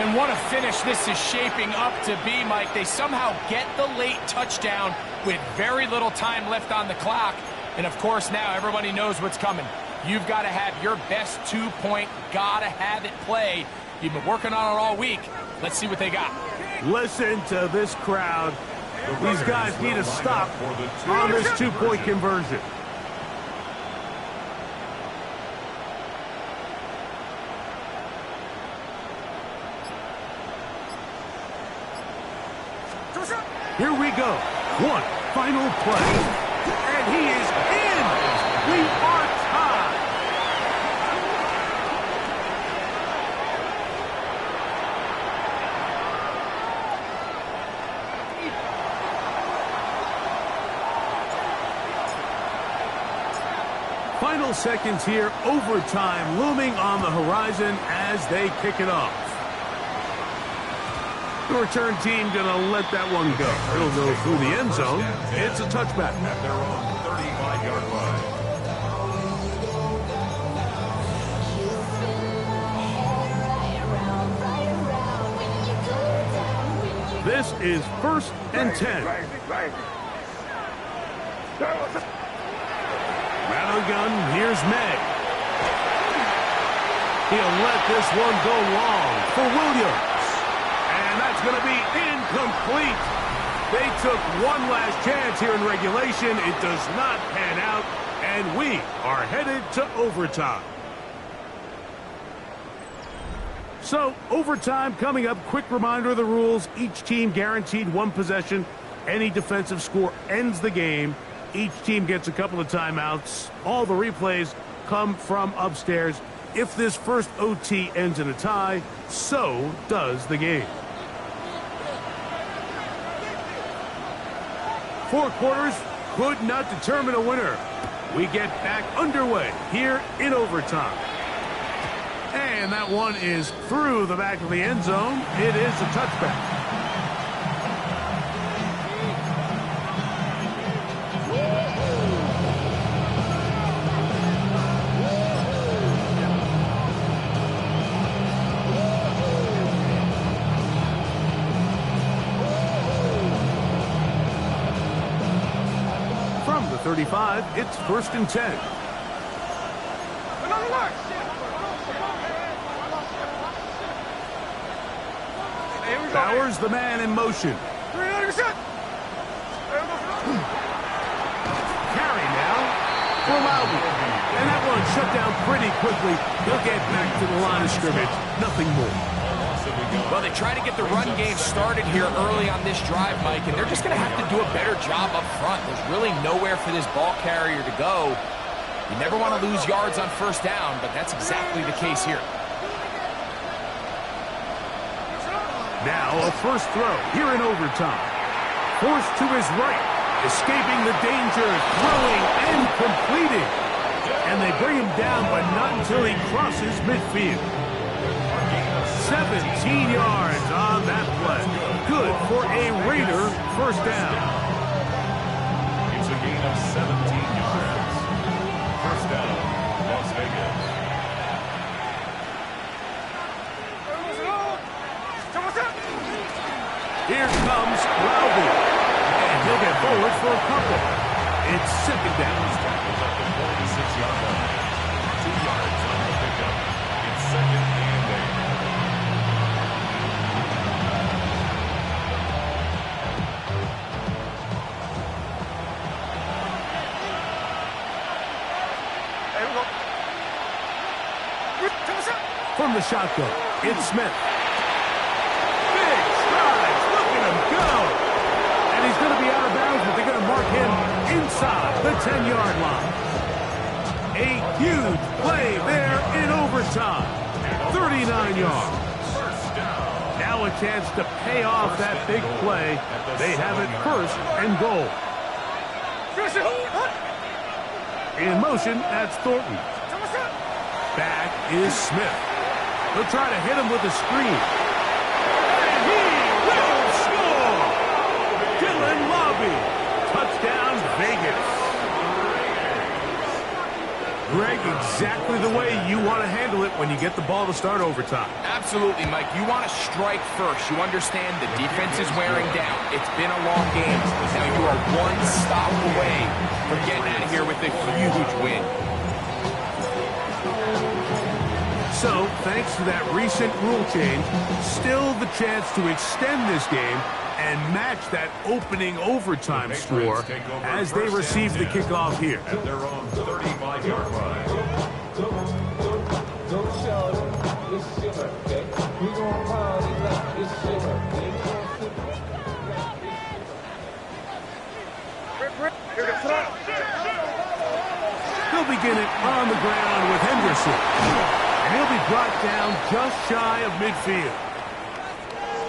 And what a finish this is shaping up to be, Mike. They somehow get the late touchdown with very little time left on the clock. And, of course, now everybody knows what's coming. You've got to have your best 2-point, gotta have it play. You've been working on it all week. Let's see what they got. Listen to this crowd. These guys need a stop on this 2-point conversion. Here we go. One final play. And he is in. We are tied. Final seconds here. Overtime looming on the horizon as they kick it off. The return team going to let that one go. It'll go through the end zone. It's a touchback. At their own 35-yard line. This is 1st and 10. Rattle gun, here's May. He'll let this one go long for Williams. And that's going to be incomplete. They took one last chance here in regulation. It does not pan out, and we are headed to overtime. So, overtime coming up. Quick reminder of the rules. Each team guaranteed one possession. Any defensive score ends the game. Each team gets a couple of timeouts. All the replays come from upstairs. If this first OT ends in a tie, so does the game. 4 quarters could not determine a winner. We get back underway here in overtime. And that one is through the back of the end zone. It is a touchback. From the 35, it's 1st and 10. Bowers, the man in motion. Carry now for Loudon. And that one shut down pretty quickly. He'll get back to the line of scrimmage. Nothing more. Well, they try to get the run game started here early on this drive, Mike, and they're just going to have to do a better job up front. There's really nowhere for this ball carrier to go. You never want to lose yards on 1st down, but that's exactly the case here. Now a first throw here in overtime. Forced to his right, escaping the danger, throwing and completing. And they bring him down, but not until he crosses midfield. 17 yards on that play. Good for a Raider first down. It's a gain of 17 yards. First down, Las Vegas. Here comes Loudon. And he'll get forward for a couple. It's 2nd down. Tackles at the 46-yard line. 2 yards on the pickup. It's 2nd and 8. From the shotgun, it's Smith. Big strides. Look at him go. And he's going inside the 10-yard line. A huge play there in overtime. 39 yards. Now a chance to pay off that big play. They have it first and goal. In motion, that's Thornton. Back is Smith. They'll try to hit him with a screen. And he will score! Dylan Lobby. Touchdown, Vegas. Greg, exactly the way you want to handle it when you get the ball to start overtime. Absolutely, Mike. You want to strike first. You understand the defense is wearing down. It's been a long game. Now you are one stop away from getting out of here with a huge win. So, thanks to that recent rule change, still the chance to extend this game and match that opening overtime score as they receive the kickoff here. At their own 35-yard line. He'll begin it on the ground with Henderson. And he'll be brought down just shy of midfield.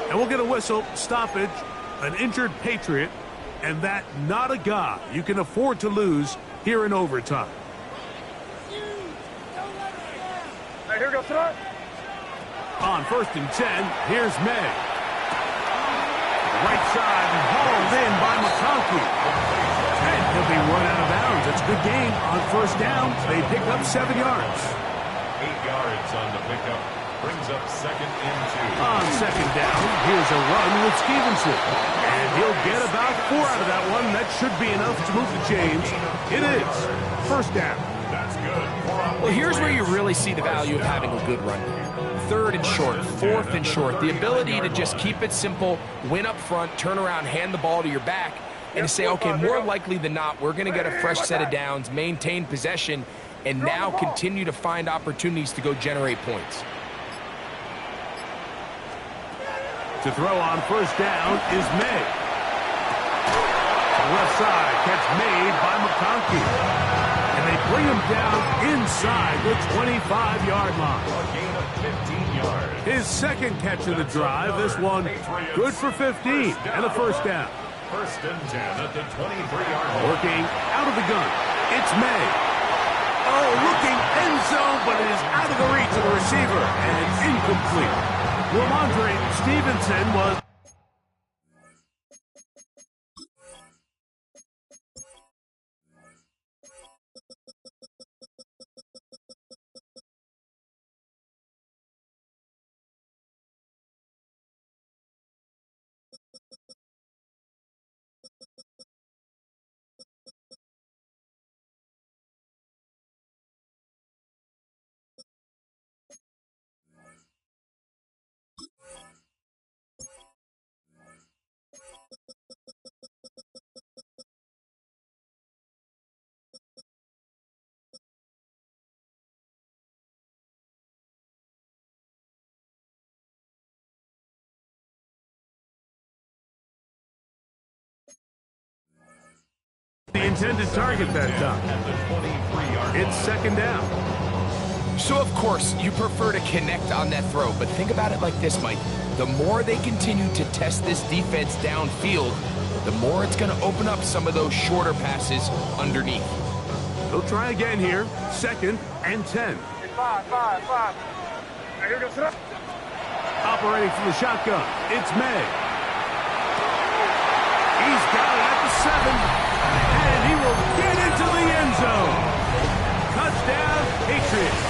And we'll get a whistle, stoppage, an injured Patriot, and that not a guy you can afford to lose here in overtime. Here we go, start. On 1st and 10, here's May. Right side and hauled in by McConkey. And he'll be run out of bounds. It's a good game on 1st down. They pick up 7 yards. 8 yards on the pickup. Brings up 2nd and 2. On 2nd down, here's a run with Stevenson. And he'll get about 4 out of that one. That should be enough to move the chains. It is 1st down. That's good. Well, here's where you really see the value of having a good run. 3rd and short, 4th and short. The ability to just keep it simple, win up front, turn around, hand the ball to your back, and to say, okay, more likely than not, we're going to get a fresh set of downs, maintain possession, and now continue to find opportunities to go generate points. To throw on 1st down is May. Left side, catch made by McConkey. And they bring him down inside the 25-yard line. A gain of 15 yards. His 2nd catch of the drive. This one good for 15 and a 1st down. 1st and 10 at the 23-yard line. Working out of the gun. It's May. Oh, looking end zone, but it is out of the reach of the receiver and incomplete. Ramondre Stevenson was... the intended target that time. It's 2nd down. So, of course, you prefer to connect on that throw, but think about it like this, Mike. The more they continue to test this defense downfield, the more it's going to open up some of those shorter passes underneath. They'll try again here. 2nd and 10. 5. Here we go, start. Operating from the shotgun, it's May. He's got it at the 7. And he will get into the end zone. Touchdown, Patriots.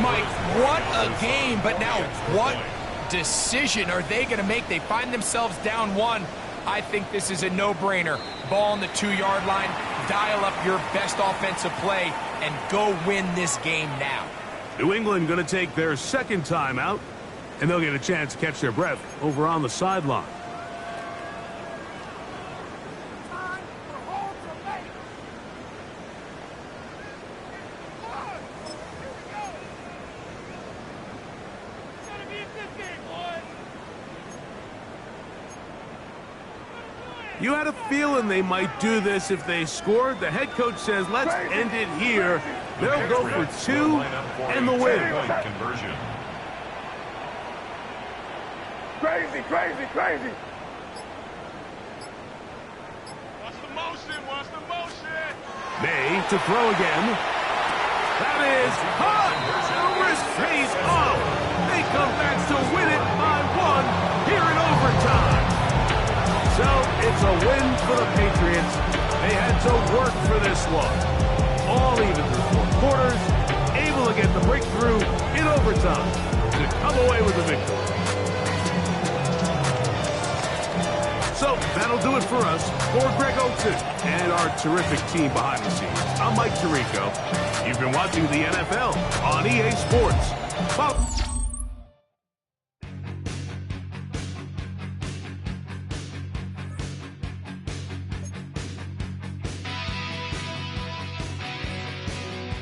Mike, what a game, but now what decision are they going to make? They find themselves down 1. I think this is a no-brainer. Ball on the 2-yard line, dial up your best offensive play, and go win this game now. New England going to take their 2nd timeout, and they'll get a chance to catch their breath over on the sideline. You had a feeling they might do this if they scored. The head coach says, let's end it here. They'll go for 2 and the win. Conversion. Crazy, crazy, crazy. Watch the motion, watch the motion. May to throw again. That is hot. The wrist pays off. They come back to win it by 1 here in overtime. So it's a win for the Patriots. They had to work for this one. All even through 4 quarters, able to get the breakthrough in overtime to come away with the victory. So that'll do it for us. For Greg Olsen and our terrific team behind the scenes, I'm Mike Tirico. You've been watching the NFL on EA Sports. Follow